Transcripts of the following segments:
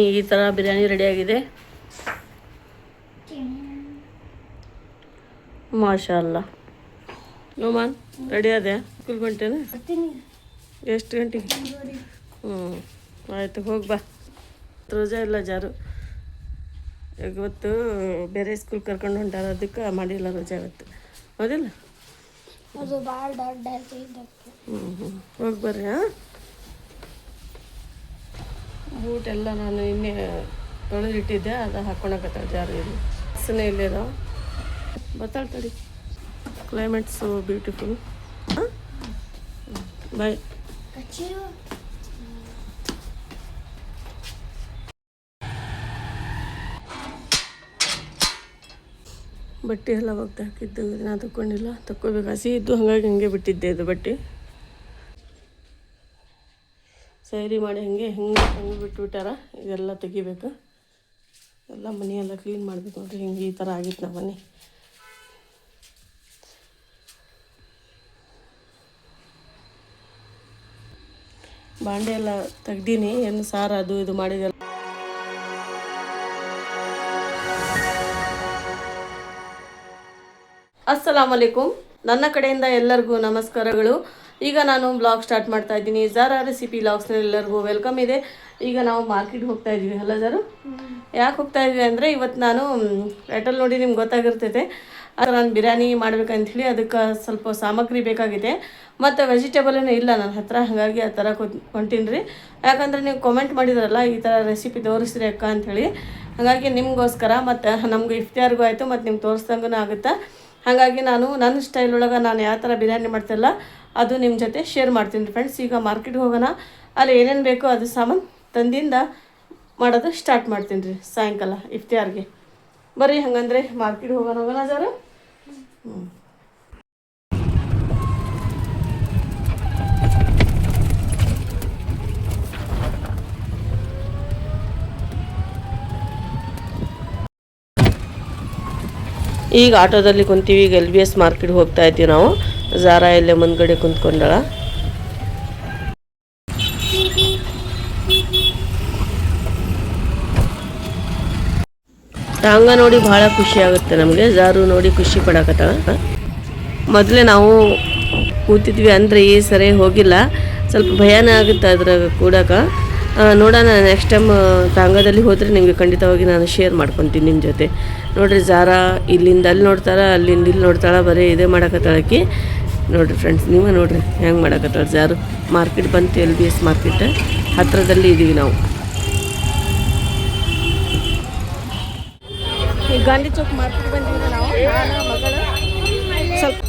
ಈ ಥರ ಬಿರಿಯಾನಿ ರೆಡಿಯಾಗಿದೆ. ಮಾಶಾಲ್ಲ. ನೋಮಾನ್ ರೆಡಿ ಅದೇ ಸ್ಕೂಲ್ ಗಂಟೆನಾ? ಎಷ್ಟು ಗಂಟೆಗೆ? ಆಯಿತು, ಹೋಗಿ ಬಾ. ರೋಜಾ ಇಲ್ಲ ಜಾರು ಇವತ್ತು ಬೇರೆ ಸ್ಕೂಲ್ ಕರ್ಕೊಂಡು ಹೊಂಟಾರ, ಅದಕ್ಕೆ ಮಾಡಿಲ್ಲ ರೋಜಾ ಇವತ್ತು. ಹೌದಿಲ್ಲ? ಹೋಗಿ ಬರ್ರಿ. ಬೂಟ್ ಎಲ್ಲ ನಾನು ಇನ್ನೇ ತೊಳೆದಿಟ್ಟಿದ್ದೆ, ಅದು ಹಾಕ್ಕೊಳಕತ್ತಾಳೆ ಜಾರು. ಇಲ್ಲಿ ಹಸನೇ ಇಲ್ಲಿರೋ ಬರ್ತಾಳೆ ತಡಿ. Climate so beautiful. ಬಾಯ್. ಬಟ್ಟೆ ಎಲ್ಲ ಒಗ್ದು ಹಾಕಿದ್ದು ನಾನು ತಗೊಂಡಿಲ್ಲ, ತಕ್ಕೋಬೇಕು. ಹಸಿ ಇದ್ದು ಹಾಗಾಗಿ ಹಂಗೆ ಬಿಟ್ಟಿದ್ದೆ ಇದು ಬಟ್ಟೆ. ಸೈರಿ ಮಾಡಿ ಹಂಗೆ ಬಿಟ್ಬಿಟ್ಟಾರ. ಇದೆಲ್ಲ ತೆಗಿಬೇಕು, ಎಲ್ಲ ಮನೆಯೆಲ್ಲ ಕ್ಲೀನ್ ಮಾಡ್ಬೇಕು. ನೋಡ್ರಿ ಹಿಂಗೆ ಈ ಥರ ಆಗಿತ್ತು ನಮ್ಮ ಮನೆ. ಬಾಂಡೆ ಎಲ್ಲ ತೆಗ್ದೀನಿ, ಏನು ಸಾರು ಅದು ಇದು ಮಾಡಿದೆಲ್ಲ. ಅಸ್ಸಲಾಮ್ ಅಲೈಕುಮ್. ನನ್ನ ಕಡೆಯಿಂದ ಎಲ್ಲರಿಗೂ ನಮಸ್ಕಾರಗಳು. ಈಗ ನಾನು ಬ್ಲಾಗ್ ಸ್ಟಾರ್ಟ್ ಮಾಡ್ತಾ ಇದ್ದೀನಿ. ಝಾರಾ ರೆಸಿಪಿ ಬ್ಲಾಗ್ಸ್ನಲ್ಲಿ ಎಲ್ಲರಿಗೂ ವೆಲ್ಕಮ್ ಇದೆ. ಈಗ ನಾವು ಮಾರ್ಕೆಟ್ಗೆ ಹೋಗ್ತಾ ಇದ್ದೀವಿ. ಅಲ್ಲ ಝಾರು? ಯಾಕೆ ಹೋಗ್ತಾ ಇದ್ವಿ ಅಂದರೆ, ಇವತ್ತು ನಾನು ಟೈಟಲ್ ನೋಡಿ ನಿಮ್ಗೆ ಗೊತ್ತಾಗಿರ್ತೈತೆ. ಅದು ನಾನು ಬಿರಿಯಾನಿ ಮಾಡ್ಬೇಕಂಥೇಳಿ ಅದಕ್ಕೆ ಸ್ವಲ್ಪ ಸಾಮಗ್ರಿ ಬೇಕಾಗಿದೆ, ಮತ್ತು ವೆಜಿಟೇಬಲೂ ಇಲ್ಲ ನನ್ನ ಹತ್ರ. ಹಾಗಾಗಿ ಆ ಥರ ಹೊಂಟೀನಿ ರೀ. ಯಾಕಂದರೆ ನೀವು ಕಾಮೆಂಟ್ ಮಾಡಿದ್ರಲ್ಲ ಈ ಥರ ರೆಸಿಪಿ ತೋರಿಸ್ರಿ ಅಕ್ಕ ಅಂಥೇಳಿ. ಹಾಗಾಗಿ ನಿಮಗೋಸ್ಕರ ಮತ್ತು ನಮ್ಗೆ ಇಫ್ತಿಯಾರ್ಗೂ ಆಯಿತು ಮತ್ತು ನಿಮ್ಗೆ ತೋರಿಸ್ದಂಗೂ ಆಗುತ್ತೆ. ಹಾಗಾಗಿ ನಾನು ನನ್ನ ಸ್ಟೈಲ್ ಒಳಗೆ ನಾನು ಯಾವ ಥರ ಬಿರಿಯಾನಿ ಮಾಡ್ತಿಲ್ಲ ಅದು ನಿಮ್ಮ ಜೊತೆ ಶೇರ್ ಮಾಡ್ತೀನಿ ಫ್ರೆಂಡ್ಸ್. ಈಗ ಮಾರ್ಕೆಟ್ಗೆ ಹೋಗೋಣ, ಅಲ್ಲಿ ಏನೇನು ಬೇಕೋ ಅದು ಸಾಮಾನು ತಂದಿಂದ ಮಾಡೋದು ಸ್ಟಾರ್ಟ್ ಮಾಡ್ತೀನಿ ರೀ ಸಾಯಂಕಾಲ ಇಫ್ತಿಯಾರ್ಗೆ. ಬರ್ರಿ ಹಂಗಂದರೆ ಮಾರ್ಕೆಟ್ಗೆ ಹೋಗೋಣ ಝಾರು. ಈಗ ಆಟೋದಲ್ಲಿ ಕುಂತೀವಿ. ಈಗ LBS ಮಾರ್ಕೆಟ್ಗೆ ಹೋಗ್ತಾ ಇದ್ದೀವಿ ನಾವು. ಝಾರಾ ಇಲ್ಲೇ ಮುಂದ್ಗಡೆ ಕುಂತ್ಕೊಂಡಳ. ಟಾಂಗ ನೋಡಿ ಭಾಳ ಖುಷಿ ಆಗುತ್ತೆ ನಮಗೆ. ಝಾರು ನೋಡಿ ಖುಷಿ ಪಡಕತ್ತಾಳ. ಮೊದಲೇ ನಾವು ಕೂತಿದ್ವಿ ಅಂದರೆ ಈ ಸರಿ ಹೋಗಿಲ್ಲ, ಸ್ವಲ್ಪ ಭಯನೇ ಆಗುತ್ತೆ ಅದ್ರಾಗ ಕೂಡಕ. ನೋಡೋಣ, ನೆಕ್ಸ್ಟ್ ಟೈಮ್ ಟಾಂಗದಲ್ಲಿ ಹೋದರೆ ನಿಮಗೆ ಖಂಡಿತವಾಗಿ ನಾನು ಶೇರ್ ಮಾಡ್ಕೊತೀನಿ ನಿಮ್ಮ ಜೊತೆ. ನೋಡಿರಿ ಝಾರಾ ಇಲ್ಲಿಂದ ಅಲ್ಲಿ ನೋಡ್ತಾಳೆ, ಅಲ್ಲಿಂದ ಇಲ್ಲಿ ನೋಡ್ತಾಳೆ, ಬರೀ ಇದೇ ಮಾಡಕತ್ತಾಳಕಿ. ನೋಡಿರಿ ಫ್ರೆಂಡ್ಸ್, ನೀವೇ ನೋಡಿರಿ ಹೆಂಗೆ ಮಾಡಕತ್ತಾಳೆ ಝಾರು. ಮಾರ್ಕೆಟ್ ಬಂತು, LBS ಮಾರ್ಕೆಟ್ ಹತ್ತಿರದಲ್ಲಿ ಇದ್ದೀವಿ ನಾವು. ಈ ಗಾಂಧಿ ಚೌಕ್ ಮಾರ್ಕೆಟ್ ಬಂದಿದ್ದೀವಿ ನಾವು, ನಾನು ಮಗಳು. ಸ್ವಲ್ಪ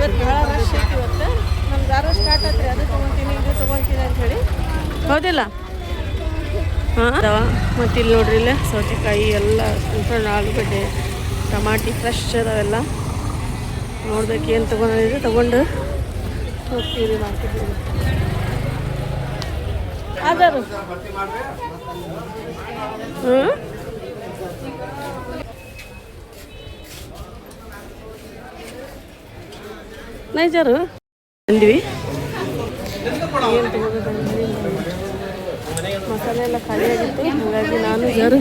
ಇವತ್ತು ಭಾಳ ರಶ್ ಐತಿ. ಇವತ್ತು ನಮ್ಮ ಝಾರು ಸ್ಟಾರ್ಟ್ ಆತ್ರಿ, ಅದು ತೊಗೊತೀನಿ ಇದು ತೊಗೊತೀನಿ ಅಂಥೇಳಿ. ಹೌದಿಲ್ಲ? ಹಾಂ. ಮತ್ತು ಇಲ್ಲಿ ನೋಡ್ರಿ, ಇಲ್ಲೇ ಸೌತೆಕಾಯಿ ಎಲ್ಲ ಸಣ್ಣ ಆಲೂಗಡ್ಡೆ, ಟಮಾಟಿ ಫ್ರೆಶ್ ಅದಾವೆಲ್ಲ. ನೋಡ್ಬೇಕು ಏನು ತೊಗೊಂಡಿದ್ರೆ ತೊಗೊಂಡು ಹೋಗ್ತೀವಿ ಮಾರ್ಕೆಟ್ಗೆ. ಆದರು ನೈಜರು ಬಂದ್ವಿ. ಏನು ತಗೋಬೇಕಂದ್ರೆ ಮಸಾಲೆ ಎಲ್ಲ ಖಾಲಿ ಆಗಿತ್ತು, ಹಾಗಾಗಿ ನಾನು ಝಾರು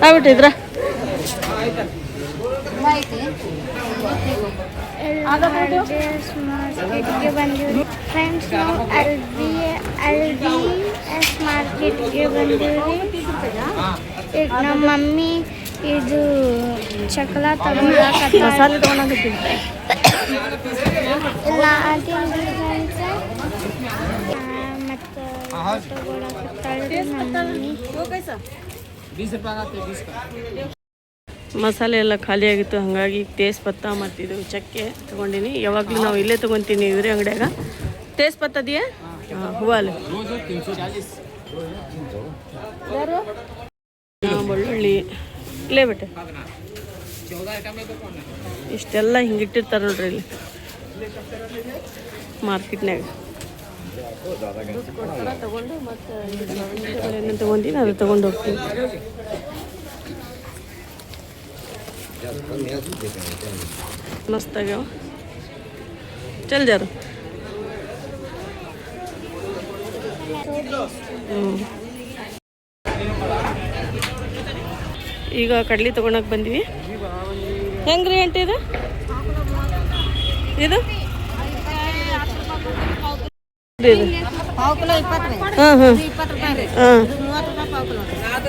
ಆಗ್ಬಿಟ್ಟಿದ್ರ. ಮಾರ್ಕೆಟ್ಗೆ ಬಂದಿವಿ ಫ್ರೆಂಡ್ಸ್. ನಾವು LBS ಮಾರ್ಕೆಟ್ಗೆ ಬಂದಿವಿ. ಈಗ ನಮ್ಮ ಮಮ್ಮಿ ಇದು ಚಕ್ಲ ತಗೊಂಡು ಮಸಾಲೆ ತೊಗೊಂಡಾಗತ್ತೀನಿ. ಮಸಾಲೆ ಎಲ್ಲ ಖಾಲಿ ಆಗಿತ್ತು, ಹಾಗಾಗಿ ತೇಜ್ ಪತ್ತ ಮತ್ತು ಇದು ಚಕ್ಕೆ ತೊಗೊಂಡಿನಿ. ಯಾವಾಗಲೂ ನಾವು ಇಲ್ಲೇ ತೊಗೊತೀನಿ ಇವ್ರಿ ಅಂಗಡಿಯಾಗ. ತೇಜ್ ಪತ್ತ ಇದೆಯಾ? ಹೂವಲ್ಲಿ ಬೆಳ್ಳುಳ್ಳಿ ಇಲ್ಲೇ ಬಿಟ್ಟೆ ಇಷ್ಟೆಲ್ಲ ಹಿಂಗಿಟ್ಟಿರ್ತಾರೆ ನೋಡ್ರಿ ಇಲ್ಲಿ ಮಾರ್ಕೆಟ್ನಾಗ. ತಗೊಂಡು ಮತ್ತು ಏನೇನು ತೊಗೊಂತೀನಿ ಅದು ತೊಗೊಂಡು ಹೋಗ್ತೀನಿ. ಮಸ್ತ್ ಆಗ್ಯಾವ. ಚಲ್ ಜಾರು ಈಗ ಕಡ್ಲಿ ತೊಗೊಳಕ್ಕೆ ಬಂದ್ವಿ. ಹೆಂಗ್ರಿ ಆಂಟಿ ಇದು ಇದು ಹಾಂ ಹಾಂ ಹಾಂ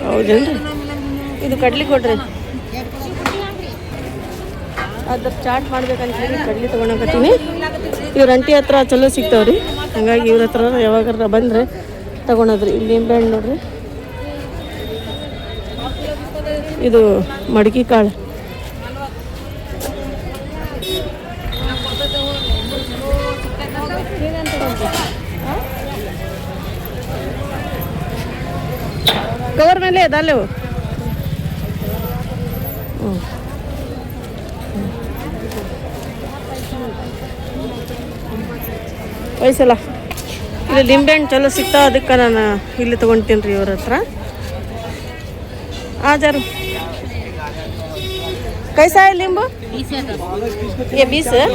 ಹೌದೇನ್ರಿ? ಇದು ಕಡ್ಲಿ ಕೊಡ್ರಿ. ಅದ್ರ ಚಾಟ್ ಮಾಡ್ಬೇಕಂತ ಹೇಳಿ ಕಡ್ಲಿ ತೊಗೊಳಕತ್ತೀನಿ. ಇವ್ರ ಅಂಟಿ ಹತ್ರ ಚಲೋ ಸಿಗ್ತಾವ್ರಿ, ಹಂಗಾಗಿ ಇವ್ರ ಹತ್ರ ಯಾವಾಗಾರ ಬಂದರೆ ತೊಗೊಳೋದ್ರಿ. ಇಲ್ಲಿ ನಿಂಬೆಹಣ್ಣು ನೋಡ್ರಿ, ಇದು ಮಡಗಿ ಕಾಳು. ಕವರ್ ಮೇಲೆ ಅದಲ್ಲವು. ವಯಸ್ಸಲ್ಲ ಇಲ್ಲಿ ಲಿಂಬೆಹಣ್ಣು ಚಲೋ ಸಿಗ್ತಾವ, ಅದಕ್ಕೆ ನಾನು ಇಲ್ಲಿ ತೊಗೊಳ್ತೀನಿ ರೀ ಇವ್ರ ಹತ್ರ. ಜಾರು कैसा है नींबू? ये 20 है।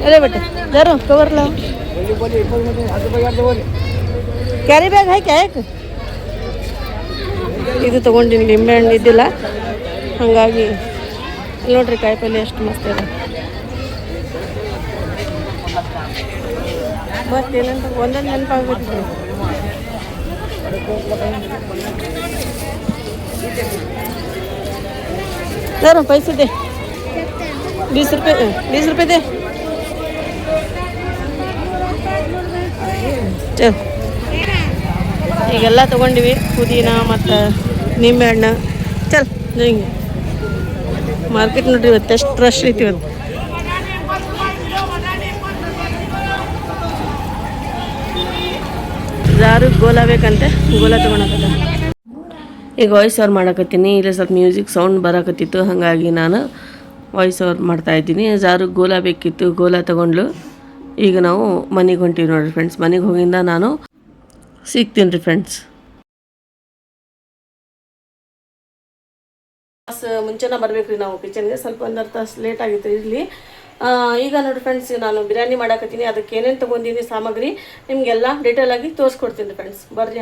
अरे बेटा जरूर कवर लाओ. ಕ್ಯಾರಿ ಬ್ಯಾಗ್ है क्या एक? ಇದು ತೊಗೊಂಡಿನಿ, ಲಿಂಬೆಹಣ್ಣು ಇದ್ದಿಲ್ಲ, ಹಾಗಾಗಿ ನೋಡ್ರಿ ಕಾಯಿಪಲ್ಲೆ ಎಷ್ಟು ಮಸ್ತ್ ಇದೆ. ಮತ್ತೇನಂತ ಒಂದೊಂದು ನೆನಪಾಗ್ಬಿಟ್ಟು सर पैसे दे 20 रुपये 20 रुपये दे. ಚಲ್ ಈಗೆಲ್ಲ ತೊಗೊಂಡಿವಿ, ಪುದೀನ ಮತ್ತು ನಿಂಬೆಹಣ್ಣು. ಚಲ್ ಹಿಂಗೆ ಮಾರ್ಕೆಟ್ ನೋಡ್ರಿ, ಇವತ್ತು ಎಷ್ಟು ರಶ್ ಐತಿ ಇವತ್ತು. ಯಾರು ಗೋಲಾ ಬೇಕಂತೆ, ಗೋಲಾ ತೊಗೊಳಕತ್ತ. ಈಗ ವಾಯ್ಸ್ ಓವರ್ ಮಾಡಕತ್ತೀನಿ. ಇಲ್ಲಿ ಸ್ವಲ್ಪ ಮ್ಯೂಸಿಕ್ ಸೌಂಡ್ ಬರಕತ್ತಿತ್ತು, ಹಾಗಾಗಿ ನಾನು ವಾಯ್ಸ್ ಓವರ್ ಮಾಡ್ತಾಯಿದ್ದೀನಿ. ಯಾರು ಗೋಲಾ ಬೇಕಿತ್ತು, ಗೋಲಾ ತೊಗೊಂಡ್ಲು. ಈಗ ನಾವು ಮನೆಗೆ ಹೊಂಟೀವಿ ನೋಡಿರಿ ಫ್ರೆಂಡ್ಸ್. ಮನೆಗೆ ಹೋಗಿಂದ ನಾನು ಸಿಗ್ತೀನಿ ರೀ ಫ್ರೆಂಡ್ಸ್. ಮುಂಚೆನೇ ಬರ್ಬೇಕ್ರಿ ನಾವು ಕಿಚನ್ಗೆ. ಸ್ವಲ್ಪ ಒಂದು ತಾಸು ಲೇಟ್ ಆಗಿತ್ತು ಇರಲಿ. ಈಗ ನೋಡಿ ಫ್ರೆಂಡ್ಸ್, ನಾನು ಬಿರಿಯಾನಿ ಮಾಡಾಕತ್ತೀನಿ. ಅದಕ್ಕೆ ಏನೇನು ತೊಗೊಂಡಿನಿ ಸಾಮಗ್ರಿ ನಿಮಗೆಲ್ಲ ಡೀಟೇಲ್ ಆಗಿ ತೋರಿಸ್ಕೊಡ್ತೀನಿ ಫ್ರೆಂಡ್ಸ್. ಬರ್ರಿ.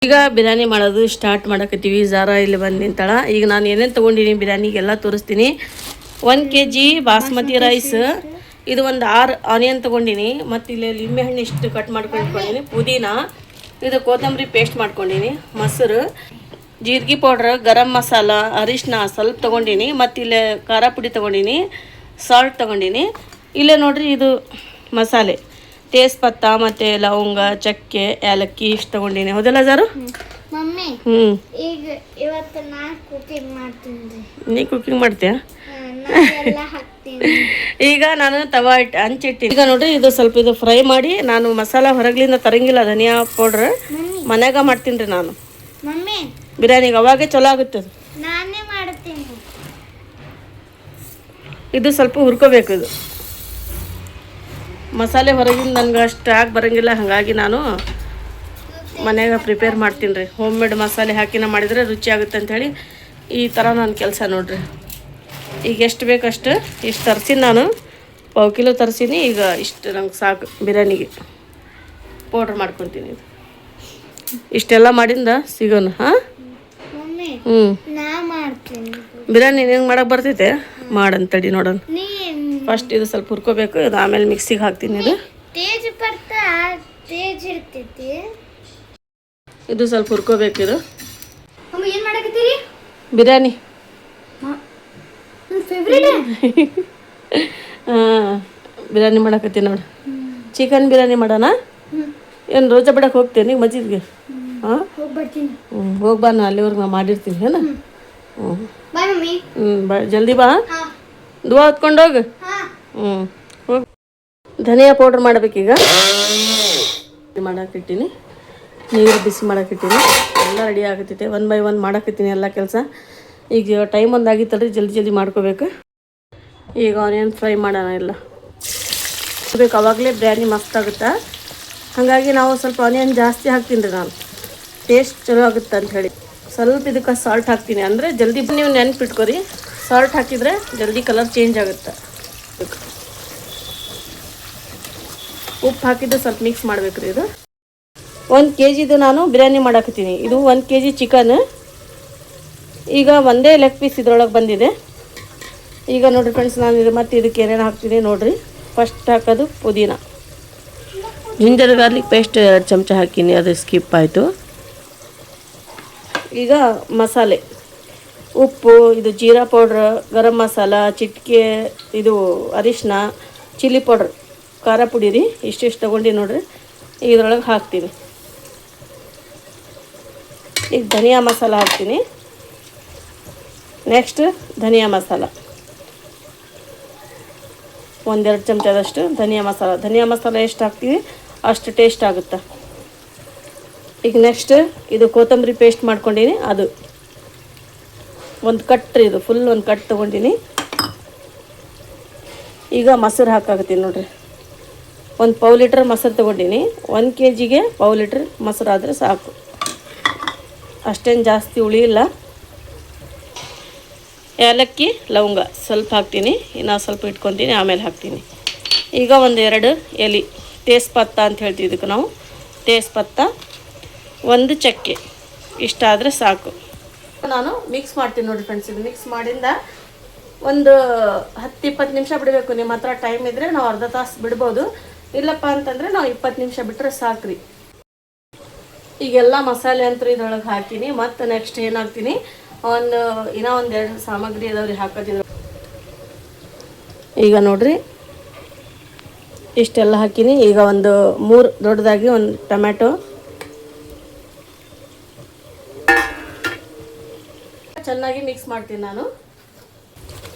ಈಗ ಬಿರಿಯಾನಿ ಮಾಡೋದು ಸ್ಟಾರ್ಟ್ ಮಾಡಕತ್ತೀವಿ. ಜಾರ ಇಲ್ಲಿ ಬಂದು ನಿಂತಾಳ. ಈಗ ನಾನು ಏನೇನು ತೊಗೊಂಡಿನಿ ಬಿರಿಯಾನಿಗೆಲ್ಲ ತೋರಿಸ್ತೀನಿ. 1 kg ಬಾಸ್ಮತಿ ರೈಸ್, ಇದು ಒಂದು 6 ಆನಿಯನ್ ತೊಗೊಂಡಿನಿ, ಮತ್ತು ಇಲ್ಲಿ ಲಿಂಬೆಹಣ್ಣು ಇಷ್ಟು ಕಟ್ ಮಾಡ್ಕೊಂಡಿನಿ, ಪುದೀನ, ಇದು ಕೊತ್ತಂಬರಿ ಪೇಸ್ಟ್ ಮಾಡ್ಕೊಂಡಿನಿ, ಮೊಸರು, ಜೀರಿಗೆ ಪೌಡ್ರ್, ಗರಂ ಮಸಾಲ, ಅರಿಶಿನ ಸ್ವಲ್ಪ ತೊಗೊಂಡಿನಿ, ಮತ್ತು ಇಲ್ಲೇ ಖಾರ ಪುಡಿ ತೊಗೊಂಡಿನಿ, ಸಾಲ್ಟ್ ತೊಗೊಂಡಿನಿ. ಇಲ್ಲೇ ನೋಡ್ರಿ ಇದು ಮಸಾಲೆ, ತೇಜ್ಪತ್ತ ಮತ್ತು ಲವಂಗ, ಚಕ್ಕೆ, ಏಲಕ್ಕಿ ಇಷ್ಟು ತೊಗೊಂಡಿನಿ. ಹೌದಲ್ಲ ಜಾರು? ಮಮ್ಮಿ ಈಗ ಇವತ್ತು ನಾನು ಕುಕಿಂಗ್ ಮಾಡ್ತೀನಿ. ನೀ ಕುಕಿಂಗ್ ಮಾಡ್ತೀಯ? ಈಗ ನಾನು ತವಾ ಹಂಚಿಟ್ಟಿನಿ. ಈಗ ನೋಡ್ರಿ ಇದು ಸ್ವಲ್ಪ ಇದು ಫ್ರೈ ಮಾಡಿ, ನಾನು ಮಸಾಲ ಹೊರಗ್ಲಿಂದ ತರಂಗಿಲ್ಲ, ಧನಿಯಾ ಪೌಡ್ರ್ ಮನ್ಯಾಗ ಮಾಡ್ತೀನಿ ರೀ ನಾನು ಬಿರಿಯಾನಿಗೆ, ಅವಾಗೇ ಚಲೋ ಆಗುತ್ತೆ ಅದು. ನಾನೇ ಮಾಡ್ತೀನಿ. ಇದು ಸ್ವಲ್ಪ ಹುರ್ಕೋಬೇಕು. ಇದು ಮಸಾಲೆ ಹೊರಗಿಂದ ನನಗೆ ಅಷ್ಟು ಆಗಿ ಬರೋಂಗಿಲ್ಲ, ಹಾಗಾಗಿ ನಾನು ಮನ್ಯಾಗ ಪ್ರಿಪೇರ್ ಮಾಡ್ತೀನಿ ರೀ. ಹೋಮ್ ಮೇಡ್ ಮಸಾಲೆ ಹಾಕಿನ ಮಾಡಿದರೆ ರುಚಿ ಆಗುತ್ತೆ ಅಂಥೇಳಿ ಈ ಥರ ನಾನು ಕೆಲಸ ನೋಡ್ರಿ. ಈಗ ಎಷ್ಟು ಬೇಕಷ್ಟು ಇಷ್ಟು ತರಿಸೀನಿ ನಾನು, 1 ಕಿಲೋ ತರಿಸೀನಿ. ಈಗ ಇಷ್ಟು ನಂಗೆ ಸಾಕು ಬಿರಿಯಾನಿಗೆ. ಪೌಡ್ರ್ ಮಾಡ್ಕೊತೀನಿ. ಇದು ಇಷ್ಟೆಲ್ಲ ಮಾಡಿಂದ ಸಿಗೋಣ. ಹಾಂ ಬಿರಿಯಾನಿ ನಿನಗೆ ಮಾಡಕ್ಕೆ ಬರ್ತೈತೆ? ಮಾಡಂತಡಿ ನೋಡೋಣ. ಫಸ್ಟ್ ಇದು ಸ್ವಲ್ಪ ಹುರ್ಕೋಬೇಕು, ಇದು ಆಮೇಲೆ ಮಿಕ್ಸಿಗೆ ಹಾಕ್ತೀನಿ. ಇದು ಸ್ವಲ್ಪ ಹುರ್ಕೋಬೇಕು. ಇದು ಬಿರಿಯಾನಿ ಬಿರಿಯಾನಿ ಮಾಡಕತ್ತೀನಿ ನೋಡಿ. ಚಿಕನ್ ಬಿರಿಯಾನಿ ಮಾಡೋಣ. ಏನು ರೋಜಾ ಬಿಡಕ್ಕೆ ಹೋಗ್ತೇನೆ ಈಗ ಮಸ್ಜಿದ್ಗೆ? ಹಾಂ ಹೋಗಿ ಬಾ, ನಾನು ಅಲ್ಲಿವರೆಗೆ ನಾನು ಮಾಡಿರ್ತೀನಿ. ಏನ? ಬಾ ಜಲ್ದಿ ಬಾ, ದುವಾ ಹೊತ್ಕೊಂಡೋಗಿ. ಹೋಗಿ ಧನಿಯಾ ಪೌಡ್ರ್ ಮಾಡ್ಬೇಕೀಗ. ಮಾಡಾಕಿಟ್ಟಿನಿ, ನೀರು ಬಿಸಿ ಮಾಡಾಕಿಟ್ಟಿನಿ, ಎಲ್ಲ ರೆಡಿ ಆಗತ್ತೈತೆ. 1 by 1 ಮಾಡಾಕಿತ್ತೀನಿ ಎಲ್ಲ ಕೆಲಸ. ಈಗ ಟೈಮ್ ಒಂದು ಆಗಿತ್ತಲ್ರಿ, ಜಲ್ದಿ ಮಾಡ್ಕೋಬೇಕು. ಈಗ ಆನಿಯನ್ ಫ್ರೈ ಮಾಡೋಣ. ಎಲ್ಲ ಬೇಕು, ಅವಾಗಲೇ ಬಿರಿಯಾನಿ ಮಸ್ತ್ ಆಗುತ್ತೆ. ಹಾಗಾಗಿ ನಾವು ಸ್ವಲ್ಪ ಆನಿಯನ್ ಜಾಸ್ತಿ ಹಾಕ್ತೀನಿ ರೀ ನಾನು, ಟೇಸ್ಟ್ ಚಲೋ ಆಗುತ್ತೆ ಅಂಥೇಳಿ. ಸ್ವಲ್ಪ ಇದಕ್ಕೆ ಸಾಲ್ಟ್ ಹಾಕ್ತೀನಿ, ಅಂದರೆ ಜಲ್ದಿ ನೀವು ನೆನಪಿಟ್ಕೊರಿ. ಸಾಲ್ಟ್ ಹಾಕಿದರೆ ಜಲ್ದಿ ಕಲರ್ ಚೇಂಜ್ ಆಗುತ್ತೆ. ಉಪ್ಪು ಹಾಕಿದ್ದು ಸ್ವಲ್ಪ ಮಿಕ್ಸ್ ಮಾಡ್ಬೇಕು ರೀ. ಇದು 1 kg ನಾನು ಬಿರಿಯಾನಿ ಮಾಡಾಕತ್ತೀನಿ. ಇದು 1 kg ಚಿಕನ್. ಈಗ ಒಂದೇ ಲೆಗ್ ಪೀಸ್ ಇದ್ರೊಳಗೆ ಬಂದಿದೆ. ಈಗ ನೋಡಿರಿ ಫ್ರೆಂಡ್ಸ್, ನಾನು ಇದು ಮತ್ತೆ ಇದಕ್ಕೆ ಏನೇನು ಹಾಕ್ತೀನಿ ನೋಡಿರಿ. ಫಸ್ಟ್ ಹಾಕೋದು ಪುದೀನ, ಜಿಂಜರ್ ಗಾರ್ಲಿಕ್ ಪೇಸ್ಟ್ 2 ಚಮಚ ಹಾಕೀನಿ, ಅದು ಸ್ಕಿಪ್ ಆಯಿತು. ಈಗ ಮಸಾಲೆ, ಉಪ್ಪು, ಇದು ಜೀರಾ ಪೌಡ್ರ್, ಗರಂ ಮಸಾಲ, ಚಿಟಿಕೆ ಇದು ಅರಿಶಿನ, ಚಿಲ್ಲಿ ಪೌಡ್ರ್, ಖಾರ ಪುಡಿ ರೀ, ಇಷ್ಟಿಷ್ಟು ತೊಗೊಂಡು ನೋಡಿರಿ. ಇದ್ರೊಳಗೆ ಹಾಕ್ತೀನಿ. ಈಗ ಧನಿಯಾ ಮಸಾಲ ಹಾಕ್ತೀನಿ. ನೆಕ್ಸ್ಟ್ ಧನಿಯಾ ಮಸಾಲ 1-2 ಚಮಚದಷ್ಟು ಧನಿಯಾ ಮಸಾಲ ಎಷ್ಟು ಹಾಕ್ತೀವಿ ಅಷ್ಟು ಟೇಸ್ಟ್ ಆಗುತ್ತೆ. ಈಗ ನೆಕ್ಸ್ಟ್ ಇದು ಕೊತ್ತಂಬರಿ ಪೇಸ್ಟ್ ಮಾಡ್ಕೊಂಡೀನಿ, ಅದು 1 ಕಟ್ ರೀ, ಇದು ಫುಲ್ 1 ಕಟ್ ತೊಗೊಂಡಿನಿ. ಈಗ ಮೊಸರು ಹಾಕಾಕತ್ತೀನಿ ನೋಡಿರಿ. 1 ಪಾವು ಲೀಟ್ರ್ ಮೊಸರು ತೊಗೊಂಡಿನಿ. 1 kgಗೆ ಪಾವು ಲೀಟ್ರ್ ಮೊಸರು ಆದರೆ ಸಾಕು, ಅಷ್ಟೇನು ಜಾಸ್ತಿ ಉಳಿಯಿಲ್ಲ. ಏಲಕ್ಕಿ ಲವಂಗ ಸ್ವಲ್ಪ ಹಾಕ್ತೀನಿ, ಇನ್ನು ಸ್ವಲ್ಪ ಇಟ್ಕೊತೀನಿ, ಆಮೇಲೆ ಹಾಕ್ತೀನಿ. ಈಗ 1-2 ಎಲೆ ತೇಜ್ಪತ್ತ ಅಂತ ಹೇಳ್ತೀವಿ ಇದಕ್ಕೆ ನಾವು, ತೇಜ್ಪತ್ತ, 1 ಚಕ್ಕೆ, ಇಷ್ಟಾದರೆ ಸಾಕು. ನಾನು ಮಿಕ್ಸ್ ಮಾಡ್ತೀನಿ ನೋಡಿ ಫ್ರೆಂಡ್ಸ್. ಇದು ಮಿಕ್ಸ್ ಮಾಡಿಂದ ಒಂದು 10-20 ನಿಮಿಷ ಬಿಡಬೇಕು. ನಿಮ್ಮ ಹತ್ರ ಟೈಮ್ ಇದ್ದರೆ ನಾವು ಅರ್ಧ ತಾಸು ಬಿಡ್ಬೋದು, ಇಲ್ಲಪ್ಪ ಅಂತಂದರೆ ನಾವು 20 ನಿಮಿಷ ಬಿಟ್ಟರೆ ಸಾಕ್ರಿ. ಈಗೆಲ್ಲ ಮಸಾಲೆ ಅಂತೂ ಇದ್ರೊಳಗೆ ಹಾಕೀನಿ. ಮತ್ತು ನೆಕ್ಸ್ಟ್ ಏನು ಹಾಕ್ತೀನಿ, ಇನ್ನೂ 1-2 ಸಾಮಗ್ರಿ ಅದಾವ್ರಿ ಹಾಕೋದಿದ್ರು. ಈಗ ನೋಡ್ರಿ ಇಷ್ಟೆಲ್ಲ ಹಾಕೀನಿ. ಈಗ 3 ದೊಡ್ಡದಾಗಿ 1 ಟೊಮ್ಯಾಟೊ ಚೆನ್ನಾಗಿ ಮಿಕ್ಸ್ ಮಾಡ್ತೀನಿ. ನಾನು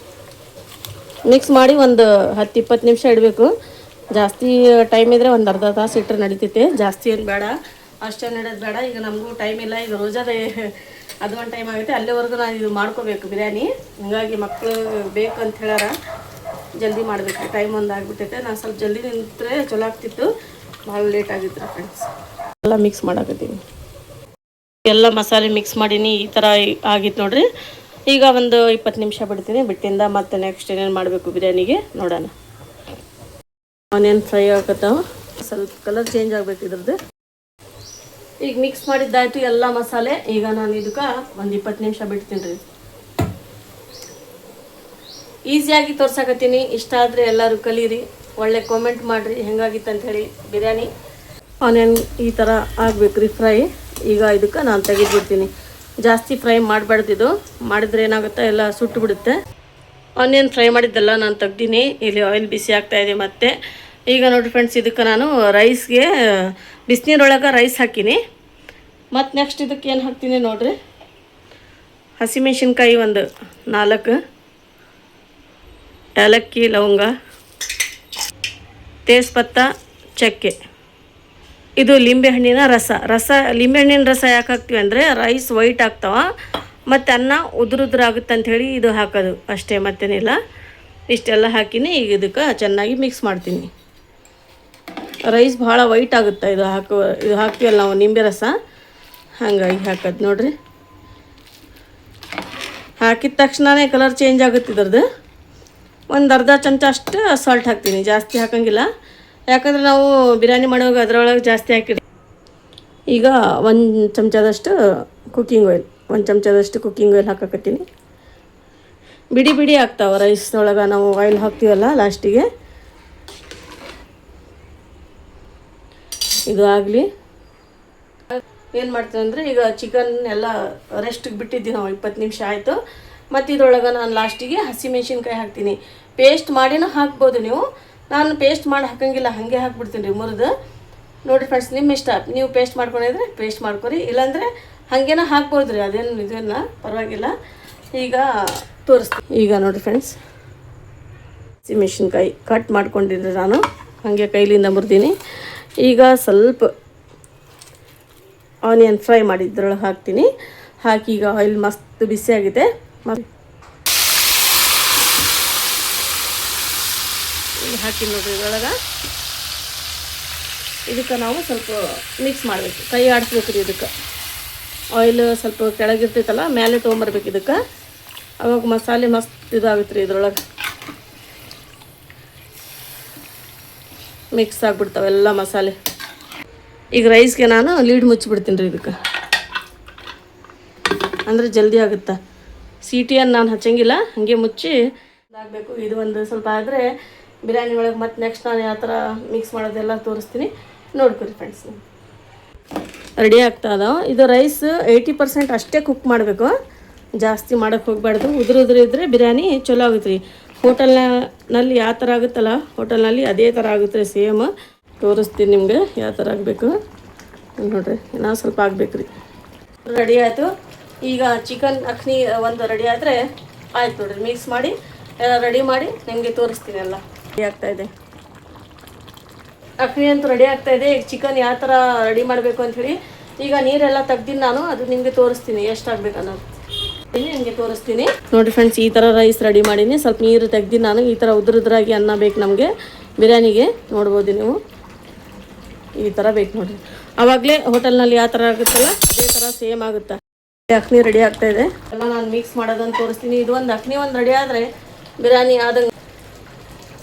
ಮಿಕ್ಸ್ ಮಾಡಿ 10-20 ನಿಮಿಷ ಇಡಬೇಕು. ಜಾಸ್ತಿ ಟೈಮ್ ಇದ್ದರೆ ಒಂದು ಅರ್ಧ ತಾಸು ಇಟ್ಟರೆ ನಡೀತೈತೆ, ಜಾಸ್ತಿ ಏನು ಬೇಡ, ಅಷ್ಟೇನು ಇಡೋದು ಬೇಡ. ಈಗ ನಮಗೂ ಟೈಮ್ ಇಲ್ಲ, ಈಗ ರೋಜಾದ ಅದು ಒಂದು ಟೈಮ್ ಆಗುತ್ತೆ, ಅಲ್ಲಿವರೆಗೂ ನಾನು ಇದು ಮಾಡ್ಕೋಬೇಕು ಬಿರಿಯಾನಿ. ಹಾಗಾಗಿ ಮಕ್ಕಳು ಬೇಕು ಅಂತ ಹೇಳ್ಯಾರ, ಜಲ್ದಿ ಮಾಡಬೇಕು. ಟೈಮ್ ಒಂದು ಆಗಿಬಿಟ್ಟೈತೆ. ನಾನು ಸ್ವಲ್ಪ ಜಲ್ದಿ ನಿಂತರೆ ಚಲೋ ಆಗ್ತಿತ್ತು, ಭಾಳ ಲೇಟ್ ಆಗಿತ್ತು ಫ್ರೆಂಡ್ಸ್. ಎಲ್ಲ ಮಿಕ್ಸ್ ಮಾಡಾಕತ್ತೀನಿ. ಎಲ್ಲ ಮಸಾಲೆ ಮಿಕ್ಸ್ ಮಾಡೀನಿ, ಈ ಥರ ಆಗಿತ್ತು ನೋಡ್ರಿ. ಈಗ 20 ನಿಮಿಷ ಬಿಡ್ತೀನಿ. ಬಿಟ್ಟಿಂದ ಮತ್ತೆ ನೆಕ್ಸ್ಟ್ ಏನೇನು ಮಾಡಬೇಕು ಬಿರಿಯಾನಿಗೆ ನೋಡೋಣ. ಆನಿಯನ್ ಫ್ರೈ ಆಗತ್ತಾವ, ಸ್ವಲ್ಪ ಕಲರ್ ಚೇಂಜ್ ಆಗಬೇಕು ಇದ್ರದ್ದು. ಈಗ ಮಿಕ್ಸ್ ಮಾಡಿದ್ದಾಯ್ತು ಎಲ್ಲ ಮಸಾಲೆ. ಈಗ ನಾನು ಇದಕ್ಕೆ 20 ನಿಮಿಷ ಬಿಡ್ತೀನಿ ರೀ. ಈಸಿಯಾಗಿ ತೋರ್ಸಕತ್ತೀನಿ. ಇಷ್ಟ ಆದರೆ ಎಲ್ಲರೂ ಕಲೀರಿ, ಒಳ್ಳೆ ಕಾಮೆಂಟ್ ಮಾಡಿರಿ ಹೆಂಗಾಗಿತ್ತು ಅಂಥೇಳಿ ಬಿರಿಯಾನಿ. ಆನಿಯನ್ ಈ ಥರ ಆಗಬೇಕು ರೀ ಫ್ರೈ. ಈಗ ಇದಕ್ಕೆ ನಾನು ತೆಗೆದುಬಿಡ್ತೀನಿ. ಜಾಸ್ತಿ ಫ್ರೈ ಮಾಡಬಾರ್ದಿದು, ಮಾಡಿದ್ರೆ ಏನಾಗುತ್ತೆ ಎಲ್ಲ ಸುಟ್ಟು ಬಿಡುತ್ತೆ. ಆನಿಯನ್ ಫ್ರೈ ಮಾಡಿದ್ದೆಲ್ಲ ನಾನು ತೆಗ್ದೀನಿ. ಇಲ್ಲಿ ಆಯಿಲ್ ಬಿಸಿ ಆಗ್ತಾಯಿದೆ ಮತ್ತೆ. ಈಗ ನೋಡಿರಿ ಫ್ರೆಂಡ್ಸ್, ಇದಕ್ಕೆ ನಾನು ರೈಸ್ಗೆ ಬಿಸಿನೀರೊಳಗೆ ರೈಸ್ ಹಾಕೀನಿ. ಮತ್ತು ನೆಕ್ಸ್ಟ್ ಇದಕ್ಕೆ ಏನು ಹಾಕ್ತೀನಿ ನೋಡಿರಿ, ಹಸಿಮೆಣ್ಸಿನ್ಕಾಯಿ 4, ಏಲಕ್ಕಿ ಲವಂಗ, ತೇಜ್ಪತ್ತ, ಚಕ್ಕೆ, ಇದು ಲಿಂಬೆಹಣ್ಣಿನ ರಸ. ಲಿಂಬೆಹಣ್ಣಿನ ರಸ ಯಾಕೆ ಹಾಕ್ತೀವಿ ಅಂದರೆ ರೈಸ್ ವೈಟ್ ಆಗ್ತಾವ ಮತ್ತು ಅನ್ನ ಉದುರುದ್ರಾಗುತ್ತೆ ಅಂಥೇಳಿ ಇದು ಹಾಕೋದು ಅಷ್ಟೇ, ಮತ್ತೇನಿಲ್ಲ. ಇಷ್ಟೆಲ್ಲ ಹಾಕಿನಿ. ಈಗ ಇದಕ್ಕೆ ಚೆನ್ನಾಗಿ ಮಿಕ್ಸ್ ಮಾಡ್ತೀನಿ. ರೈಸ್ ಭಾಳ ವೈಟ್ ಆಗುತ್ತೆ ಇದು ಹಾಕ್ತೀವಲ್ಲ ನಾವು ನಿಂಬೆ ರಸ, ಹಾಗಾಗಿ ಹಾಕೋದು ನೋಡಿರಿ. ಹಾಕಿದ ತಕ್ಷಣವೇ ಕಲರ್ ಚೇಂಜ್ ಆಗುತ್ತೆ ಇದ್ರದ್ದು. ಒಂದು ಅರ್ಧ ಚಮಚ ಅಷ್ಟು ಸಾಲ್ಟ್ ಹಾಕ್ತೀನಿ, ಜಾಸ್ತಿ ಹಾಕೋಂಗಿಲ್ಲ. ಯಾಕಂದರೆ ನಾವು ಬಿರಿಯಾನಿ ಮಾಡುವಾಗ ಅದರೊಳಗೆ ಜಾಸ್ತಿ ಹಾಕಿಡಿ. ಈಗ 1 ಚಮಚದಷ್ಟು ಕುಕ್ಕಿಂಗ್ ಆಯಿಲ್ ಹಾಕಕತ್ತೀನಿ. ಬಿಡಿ ಆಗ್ತಾವೆ ರೈಸ್ನೊಳಗೆ ನಾವು ಆಯಿಲ್ ಹಾಕ್ತೀವಲ್ಲ ಲಾಸ್ಟಿಗೆ. ಇದು ಆಗಲಿ. ಏನು ಮಾಡ್ತೀವಿ ಅಂದರೆ ಈಗ ಚಿಕನ್ ಎಲ್ಲ ರೆಸ್ಟಿಗೆ ಬಿಟ್ಟಿದ್ದೀವಿ ನಾವು, 20 ನಿಮಿಷ ಆಯಿತು. ಮತ್ತು ಇದ್ರೊಳಗೆ ನಾನು ಲಾಸ್ಟಿಗೆ ಹಸಿಮೆಣ್ಸಿನ್ಕಾಯಿ ಹಾಕ್ತೀನಿ. ಪೇಸ್ಟ್ ಮಾಡಿನೂ ಹಾಕ್ಬೋದು ನೀವು, ನಾನು ಪೇಸ್ಟ್ ಮಾಡಿ ಹಾಕೋಂಗಿಲ್ಲ, ಹಾಗೆ ಹಾಕ್ಬಿಡ್ತೀನಿ ರೀ ಮುರಿದು. ನೋಡಿ ಫ್ರೆಂಡ್ಸ್, ನಿಮ್ಮ ಇಷ್ಟ, ನೀವು ಪೇಸ್ಟ್ ಮಾಡ್ಕೊಂಡಿದ್ರೆ ಪೇಸ್ಟ್ ಮಾಡ್ಕೊರಿ, ಇಲ್ಲಾಂದರೆ ಹಾಗೇನ ಹಾಕ್ಬೋದು ರೀ, ಅದೇನು ಇದೆಲ್ಲ ಪರವಾಗಿಲ್ಲ. ಈಗ ತೋರಿಸ್ತೀನಿ. ಈಗ ನೋಡಿ ಫ್ರೆಂಡ್ಸ್, ಹಸಿಮೆಣ್ಸಿನ್ಕಾಯಿ ಕಟ್ ಮಾಡ್ಕೊಂಡಿದ್ರೆ ನಾನು ಹಾಗೆ ಕೈಲಿಂದ ಮುರಿದೀನಿ. ಈಗ ಸ್ವಲ್ಪ ಆನಿಯನ್ ಫ್ರೈ ಮಾಡಿದ್ರೊಳಗೆ ಹಾಕ್ತೀನಿ. ಹಾಕಿ ಈಗ ಆಯಿಲ್ ಮಸ್ತ್ ಬಿಸಿಯಾಗಿದೆ. ಹಾಕಿ ನೋಡ್ರಿ ಇದ್ರೊಳಗೆ. ಇದಕ್ಕೆ ನಾವು ಸ್ವಲ್ಪ ಮಿಕ್ಸ್ ಮಾಡಬೇಕು, ಕೈ ಆಡಿಸ್ಬೇಕು ರೀ. ಇದಕ್ಕೆ ಆಯಿಲ್ ಸ್ವಲ್ಪ ಕೆಳಗಿರ್ತೈತಲ್ಲ, ಮೇಲೆ ತೊಗೊಂಬರ್ಬೇಕು ಇದಕ್ಕೆ, ಅವಾಗ ಮಸಾಲೆ ಮಸ್ತ್ ಇದಾಗುತ್ತೆ ರೀ. ಇದ್ರೊಳಗೆ ಮಿಕ್ಸ್ ಆಗಿಬಿಡ್ತಾವೆ ಎಲ್ಲ ಮಸಾಲೆ. ಈಗ ರೈಸ್ಗೆ ನಾನು ಲೀಡ್ ಮುಚ್ಚಿಬಿಡ್ತೀನಿ ರೀ ಇದಕ್ಕೆ, ಅಂದರೆ ಜಲ್ದಿ ಆಗುತ್ತೆ. ಸೀಟಿಯನ್ನು ನಾನು ಹಚ್ಚಂಗಿಲ್ಲ, ಹಾಗೆ ಮುಚ್ಚಿ ಆಗಬೇಕು. ಇದು ಒಂದು ಸ್ವಲ್ಪ ಆದರೆ ಬಿರಿಯಾನಿ ಒಳಗೆ ಮತ್ತು ನೆಕ್ಸ್ಟ್ ನಾನು ಯಾವ ಥರ ಮಿಕ್ಸ್ ಮಾಡೋದೆಲ್ಲ ತೋರಿಸ್ತೀನಿ, ನೋಡ್ಕೊರಿ ಫ್ರೆಂಡ್ಸ್. ರೆಡಿ ಆಗ್ತಾ ಇದಾವೆ. ಇದು ರೈಸ್ 80% ಅಷ್ಟೇ ಕುಕ್ ಮಾಡಬೇಕು, ಜಾಸ್ತಿ ಮಾಡೋಕ್ಕೆ ಹೋಗಬಾರ್ದು. ಉದುರು ಇದ್ದರೆ ಬಿರಿಯಾನಿ ಚಲೋ ಆಗುತ್ತೆ ರೀ. ಹೋಟೆಲ್ನಲ್ಲಿ ಯಾವ ಥರ ಆಗುತ್ತಲ್ಲ, ಹೋಟೆಲ್ನಲ್ಲಿ ಅದೇ ಥರ ಆಗುತ್ತೆ ರೀ, ಸೇಮ್. ತೋರಿಸ್ತೀನಿ ನಿಮಗೆ ಯಾವ ಥರ ಆಗಬೇಕು ನೋಡಿರಿ. ಇನ್ನೂ ಸ್ವಲ್ಪ ಆಗಬೇಕು ರೀ. ರೆಡಿ ಆಯಿತು. ಈಗ ಚಿಕನ್ ಅಕ್ನಿ ಒಂದು ರೆಡಿ ಆದರೆ ಆಯ್ತು ನೋಡಿರಿ. ಮಿಕ್ಸ್ ಮಾಡಿ ಎಲ್ಲ ರೆಡಿ ಮಾಡಿ ನಿಮಗೆ ತೋರಿಸ್ತೀನಿ. ಎಲ್ಲ ರೆಡಿ ಆಗ್ತಾಯಿದೆ, ಅಕ್ನಿ ಅಂತೂ ರೆಡಿ ಆಗ್ತಾಯಿದೆ. ಈಗ ಚಿಕನ್ ಯಾವ ಥರ ರೆಡಿ ಮಾಡಬೇಕು ಅಂಥೇಳಿ ಈಗ ನೀರೆಲ್ಲ ತೆಗ್ದಿನಿ ನಾನು, ಅದು ನಿಮಗೆ ತೋರಿಸ್ತೀನಿ ಎಷ್ಟಾಗಬೇಕು ಅನ್ನೋದು ನಿಮಗೆ ತೋರಿಸ್ತೀನಿ. ನೋಡಿ ಫ್ರೆಂಡ್ಸ್, ಈ ಥರ ರೈಸ್ ರೆಡಿ ಮಾಡೀನಿ. ಸ್ವಲ್ಪ ನೀರು ತೆಗ್ದಿನಿ ನಾನು. ಈ ಥರ ಉದುರಾಗಿ ಅನ್ನ ಬೇಕು ನಮಗೆ ಬಿರಿಯಾನಿಗೆ, ನೋಡ್ಬೋದು ನೀವು. ಈ ಥರ ಬೇಕು ನೋಡಿರಿ. ಆವಾಗಲೇ ಹೋಟೆಲ್ನಲ್ಲಿ ಯಾವ ಥರ ಆಗುತ್ತಲ್ಲ ಅದೇ ಥರ ಸೇಮ್ ಆಗುತ್ತೆ. ಅಕ್ನಿ ರೆಡಿ ಆಗ್ತಾಯಿದೆ. ಎಲ್ಲ ನಾನು ಮಿಕ್ಸ್ ಮಾಡೋದನ್ನು ತೋರಿಸ್ತೀನಿ. ಇದು ಒಂದು ಅಕ್ನಿ ಒಂದು ರೆಡಿ ಆದರೆ ಬಿರಿಯಾನಿ ಆದಂಗೆ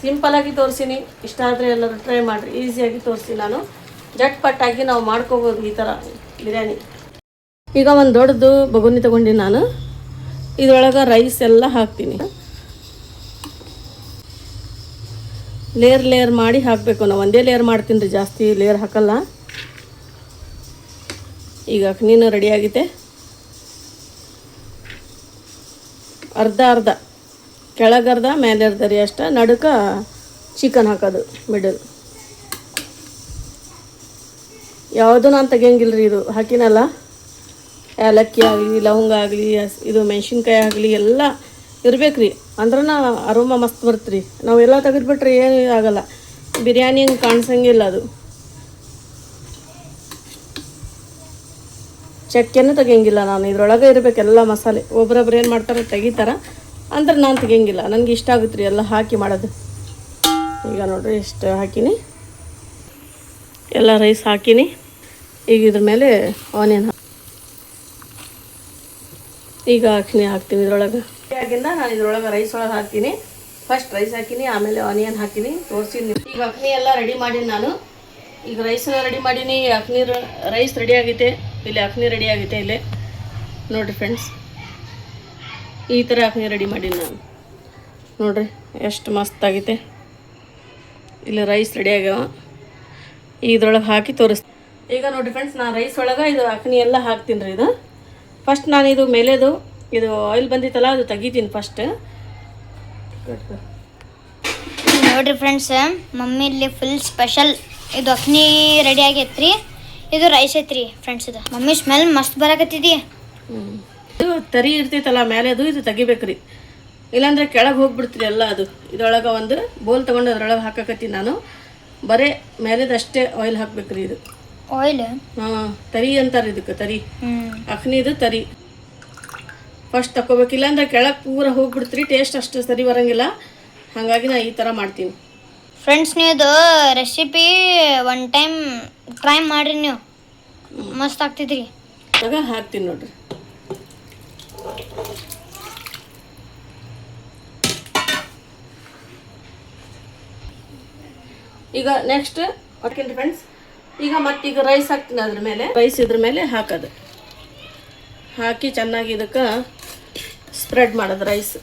ಸಿಂಪಲಾಗಿ ತೋರಿಸ್ತೀನಿ. ಇಷ್ಟ ಆದರೆ ಎಲ್ಲರೂ ಟ್ರೈ ಮಾಡಿರಿ. ಈಸಿಯಾಗಿ ತೋರಿಸ್ತೀನಿ ನಾನು, ಜಟ್ಪಟ್ಟಾಗಿ ನಾವು ಮಾಡ್ಕೋಬೋದು ಈ ಥರ ಬಿರಿಯಾನಿ. ಈಗ ಒಂದು ದೊಡ್ಡದು ಬಗುನಿ ತೊಗೊಂಡಿನಿ ನಾನು. ಇದರೊಳಗೆ ರೈಸ್ ಎಲ್ಲ ಹಾಕ್ತೀನಿ. ಲೇಯರ್ ಮಾಡಿ ಹಾಕಬೇಕು. ನಾವು ಒಂದೇ ಲೇಯರ್ ಮಾಡ್ತೀನಿ ರೀ, ಜಾಸ್ತಿ ಲೇಯರ್ ಹಾಕಲ್ಲ. ಈಗ ಅಕ್ನಿನೂ ರೆಡಿ ಆಗಿದೆ. ಅರ್ಧ ಕೆಳಗರ್ಧ ಮೇಲೆರ್ಧ ರೀ ಅಷ್ಟ. ನಡುಕ ಚಿಕನ್ ಹಾಕೋದು ಮಿಡಲ್. ಯಾವುದೂ ನಾನು ತೆಗಿಯಂಗಿಲ್ಲ ರೀ. ಇದು ಹಾಕಿನಲ್ಲ, ಏಲಕ್ಕಿ ಆಗಲಿ, ಲವಂಗ ಆಗಲಿ, ಇದು ಮೆಣಸಿನ್ಕಾಯಿ ಆಗಲಿ ಎಲ್ಲ ಇರ್ಬೇಕು ರೀ. ಅಂದ್ರೆ ಅರೋಮ ಮಸ್ತ್ ಬರುತ್ತೆ ರೀ. ನಾವೆಲ್ಲ ತೆಗೆದುಬಿಟ್ರೆ ಏನೂ ಆಗಲ್ಲ, ಬಿರಿಯಾನಿ ಹಂಗೆ ಕಾಣಿಸಂಗಿಲ್ಲ. ಅದು ಚಕ್ಕೆನೂ ತೆಗಿಯಂಗಿಲ್ಲ ನಾನು. ಇದ್ರೊಳಗೆ ಇರಬೇಕು ಎಲ್ಲ ಮಸಾಲೆ. ಒಬ್ಬರೊಬ್ರು ಏನು ಮಾಡ್ತಾರೆ ತೆಗಿತಾರೆ, ಅಂದ್ರೆ ನಾನು ತೆಗಿಯಂಗಿಲ್ಲ. ನನಗೆ ಇಷ್ಟ ಆಗುತ್ತೆ ರೀ ಎಲ್ಲ ಹಾಕಿ ಮಾಡೋದು. ಈಗ ನೋಡಿರಿ ಇಷ್ಟು ಹಾಕಿನಿ, ಎಲ್ಲ ರೈಸ್ ಹಾಕಿನಿ. ಈಗ ಇದ್ರ ಮೇಲೆ ಆನಿಯನ್ ಈಗ ಹಾಕ್ತೀನಿ ಇದ್ರೊಳಗೆ. ಆಗಿಂದ ನಾನು ಇದ್ರೊಳಗೆ ರೈಸ್ ಒಳಗೆ ಹಾಕ್ತೀನಿ. ಫಸ್ಟ್ ರೈಸ್ ಹಾಕಿನಿ, ಆಮೇಲೆ ಆನಿಯನ್ ಹಾಕಿನಿ, ತೋರಿಸಿನಿ. ಈಗ ಅಕ್ನಿ ಎಲ್ಲ ರೆಡಿ ಮಾಡೀನಿ ನಾನು. ಈಗ ರೈಸನ್ನ ರೆಡಿ ಮಾಡೀನಿ. ಅಕ್ನಿ ರೈಸ್ ರೆಡಿ ಆಗೈತೆ, ಇಲ್ಲಿ ಅಕ್ನಿ ರೆಡಿ ಆಗೈತೆ. ಇಲ್ಲೇ ನೋಡಿರಿ ಫ್ರೆಂಡ್ಸ್, ಈ ಥರ ಅಕ್ನಿ ರೆಡಿ ಮಾಡೀನಿ ನಾನು. ನೋಡಿರಿ ಎಷ್ಟು ಮಸ್ತ್ ಆಗೈತೆ. ಇಲ್ಲಿ ರೈಸ್ ರೆಡಿ ಆಗ್ಯಾವ. ಇದ್ರೊಳಗೆ ಹಾಕಿ ತೋರಿಸ್ತೀನಿ. ಈಗ ನೋಡಿರಿ ಫ್ರೆಂಡ್ಸ್, ನಾನು ರೈಸ್ ಒಳಗೆ ಇದು ಅಕ್ನಿ ಎಲ್ಲ ಹಾಕ್ತೀನಿ ರೀ. ಇದು ಫಸ್ಟ್ ನಾನು ಇದು ಮೇಲೆದು ಇದು ಆಯಿಲ್ ಬಂದಿತ್ತಲ್ಲ ಅದು ತೆಗಿತೀನಿ ಫಸ್ಟ್. ನೋಡ್ರಿ ಫ್ರೆಂಡ್ಸ್, ಮಮ್ಮಿ ಇಲ್ಲಿ ಫುಲ್ ಸ್ಪೆಷಲ್ ಇದು ಅಕ್ನಿ ರೆಡಿ ಆಗೈತ್ರಿ. ಇದು ರೈಸ್ ಐತ್ರಿ ಫ್ರೆಂಡ್ಸ್. ಇದು ಮಮ್ಮಿ ಸ್ಮೆಲ್ ಮಸ್ತ್ ಬರಾಕತ್ತಿದಿ. ಇದು ತರಿ ಇರ್ತೈತಲ್ಲ ಮೇಲೆ, ಅದು ಇದು ತೆಗಿಬೇಕ್ರಿ, ಇಲ್ಲಾಂದ್ರೆ ಕೆಳಗೆ ಹೋಗ್ಬಿಡ್ತೀರಿ ಎಲ್ಲ. ಅದು ಇದರೊಳಗೆ ಒಂದು ಬೋಲ್ ತೊಗೊಂಡು ಅದ್ರೊಳಗೆ ಹಾಕಕತ್ತೀನಿ ನಾನು. ಬರೀ ಮೇಲೆದಷ್ಟೇ ಆಯಿಲ್ ಹಾಕ್ಬೇಕ್ರಿ. ಇದು ಆಯಿಲ್ ತರಿ ಅಂತಾರೆ ಇದಕ್ಕೆ, ತರಿ ಅಕ್ನಿದು ತರಿ. ಫಸ್ಟ್ ತಗೋಬೇಕಿಲ್ಲ ಅಂದ್ರೆ ಕೆಳಗೆ ಪೂರ ಹೋಗ್ಬಿಡ್ತೀರಿ, ಟೇಸ್ಟ್ ಅಷ್ಟು ಸರಿ ಬರೋಂಗಿಲ್ಲ. ಹಾಗಾಗಿ ನಾನು ಈ ಥರ ಮಾಡ್ತೀನಿ ಫ್ರೆಂಡ್ಸ್. ನೀವು ರೆಸಿಪಿ ಒನ್ ಟೈಮ್ ಟ್ರೈ ಮಾಡಿರಿ, ನೀವು ಮಸ್ತ್ ಆಗ್ತಿದ್ರಿ. ಆಗ ಹಾಕ್ತೀನಿ ನೋಡ್ರಿ. ಈಗ ನೆಕ್ಸ್ಟ್ ಓಕೆ ಫ್ರೆಂಡ್ಸ್, ಈಗ ಮತ್ತೀಗ ರೈಸ್ ಹಾಕ್ತೀನಿ. ಅದ್ರ ಮೇಲೆ ರೈಸ್ ಇದ್ರ ಮೇಲೆ ಹಾಕೋದು, ಹಾಕಿ ಚೆನ್ನಾಗಿ ಇದಕ್ಕೆ ಸ್ಪ್ರೆಡ್ ಮಾಡೋದು ರೈಸ್.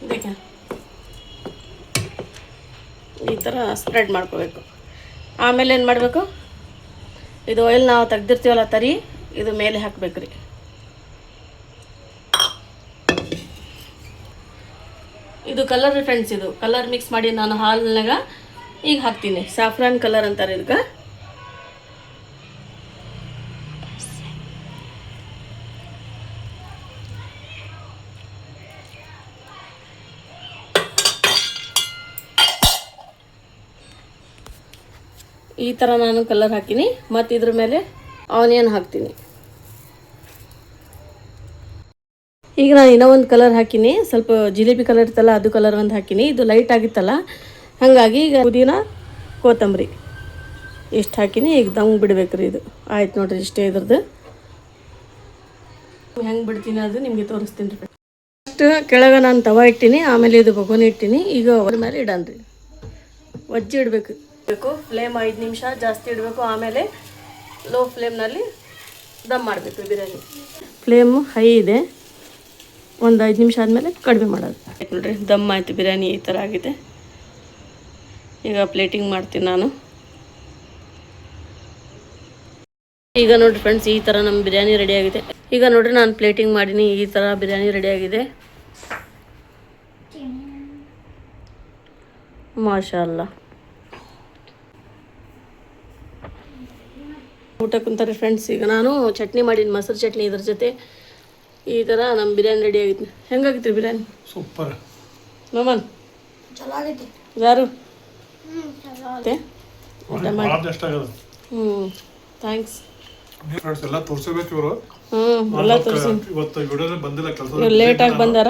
ಇದಕ್ಕೆ ಈ ಥರ ಸ್ಪ್ರೆಡ್ ಮಾಡ್ಕೋಬೇಕು. ಆಮೇಲೆ ಏನು ಮಾಡಬೇಕು, ಇದು ಆಯಿಲ್ ನಾವು ತೆಗ್ದಿರ್ತೀವಲ್ಲ ತರಿ, ಇದು ಮೇಲೆ ಹಾಕ್ಬೇಕು ರೀ. ಇದು ಕಲರ್ ಫ್ರೆಂಡ್ಸ್, ಇದು ಕಲರ್ ಮಿಕ್ಸ್ ಮಾಡಿ ನಾನು ಹಾಲ್ನಾಗ ಈಗ ಹಾಕ್ತೀನಿ. ಸಾಫ್ರಾನ್ ಕಲರ್ ಅಂತಾರೆ ಇದಕ್ಕೆ. ಈ ಥರ ನಾನು ಕಲರ್ ಹಾಕಿನಿ. ಮತ್ತು ಇದ್ರ ಮೇಲೆ ಆನಿಯನ್ ಹಾಕ್ತೀನಿ. ಈಗ ನಾನು ಇನ್ನೂ ಒಂದು ಕಲರ್ ಹಾಕಿನಿ, ಸ್ವಲ್ಪ ಜಿಲೇಬಿ ಕಲರ್ ಇರ್ತಲ್ಲ ಅದು ಕಲರ್ ಒಂದು ಹಾಕಿನಿ. ಇದು ಲೈಟ್ ಆಗಿತ್ತಲ್ಲ, ಹಾಗಾಗಿ ಈಗ ಪುದೀನ ಕೊತ್ತಂಬರಿ ಇಷ್ಟು ಹಾಕಿನಿ. ಈಗ ದಮ್ ಬಿಡ್ಬೇಕ್ರಿ. ಇದು ಆಯ್ತು ನೋಡ್ರಿ, ಇಷ್ಟೇ ಇದ್ರದ್ದು. ಹೆಂಗೆ ಬಿಡ್ತೀನಿ ಅದು ನಿಮಗೆ ತೋರಿಸ್ತೀನಿ ರೀ. ಫಸ್ಟ್ ಕೆಳಗೆ ನಾನು ತವಾ ಇಟ್ಟೀನಿ, ಆಮೇಲೆ ಇದು ಬಗೋನಿ ಇಟ್ಟೀನಿ. ಈಗ ಅವ್ರ ಮೇಲೆ ಇಡನ್ರಿ. ವಜ್ಜಿ ಇಡಬೇಕು ಫ್ಲೇಮ್ 5 ನಿಮಿಷ ಜಾಸ್ತಿ ಇಡಬೇಕು. ಆಮೇಲೆ ಲೋ ಫ್ಲೇಮ್ನಲ್ಲಿ ದಮ್ ಮಾಡಬೇಕು ಬಿರಿಯಾನಿ. ಫ್ಲೇಮು ಹೈ ಇದೆ, ಒಂದು 5 ನಿಮಿಷ ಆದಮೇಲೆ ಕಡಿಮೆ ಮಾಡೋದು. ಆಯ್ತು ನೋಡ್ರಿ, ದಮ್ ಆಯಿತು. ಬಿರಿಯಾನಿ ಈ ಥರ ಆಗಿದೆ. ಈಗ ಪ್ಲೇಟಿಂಗ್ ಮಾಡ್ತೀನಿ ನಾನು. ಈಗ ನೋಡಿರಿ ಫ್ರೆಂಡ್ಸ್, ಈ ಥರ ನಮ್ಮ ಬಿರಿಯಾನಿ ರೆಡಿಯಾಗಿದೆ. ಈಗ ನೋಡಿರಿ ನಾನು ಪ್ಲೇಟಿಂಗ್ ಮಾಡೀನಿ. ಈ ಥರ ಬಿರಿಯಾನಿ ರೆಡಿಯಾಗಿದೆ. ಮಾಶಾಅಲ್ಲಾ. ಊಟ ಕುಂತಾರೆ ಫ್ರೆಂಡ್ಸ್. ಈಗ ನಾನು ಚಟ್ನಿ ಮಾಡೀನಿ, ಮೊಸರು ಚಟ್ನಿ. ಇದ್ರ ಜೊತೆ ಈ ಥರ ನಮ್ಮ ಬಿರಿಯಾನಿ ರೆಡಿ ಆಗಿತ್ತು. ಹೆಂಗಾಗಿತ್ತು ಬಿರಿಯಾನಿ? ಸೂಪರ್ ಮಮನ್ ಚಲೋ ಆಗೈತಿ. ಯಾರು ಥ್ಯಾಂಕ್ಸ್. ಫ್ರೆಂಡ್ಸ್ ಎಲ್ಲ ತೋರಿಸಬೇಕು ಇವರು. ಎಲ್ಲ ತೋರಿಸಿ. ಇವತ್ತು ವಿಡಿಯೋದಲ್ಲಿ ಬಂದಿಲ್ಲ, ಕೆಲಸ ಲೇಟಾಗಿ ಬಂದಾರ.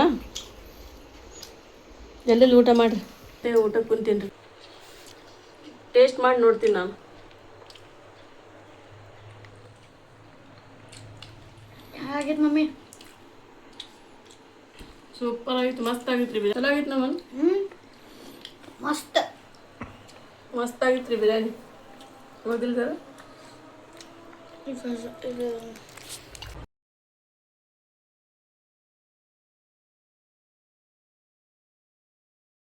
ಜಲ್ದಿ ಊಟ ಮಾಡಿರಿ. ಊಟಕ್ಕೆ ಕುಂತೀನಿ ರೀ. ಟೇಸ್ಟ್ ಮಾಡಿ ನೋಡ್ತೀನಿ ನಾನು. ಆಗೈತೆ ಮಮ್ಮಿ. ಸೂಪರ್ ಆಗಿತ್ತು, ಮಸ್ತ್ ಆಗಿತ್ತು ರೀ. ಚಲೋ ಆಗಿತ್ತು ನಮ್ಮನ್. ಮಸ್ತ್ ಮಸ್ತ್ ಆಗಿತ್ತು ರೀ ಬಿರಿಯಾನಿ. ಹೋಗಿಲ್ಲ ಸರ್?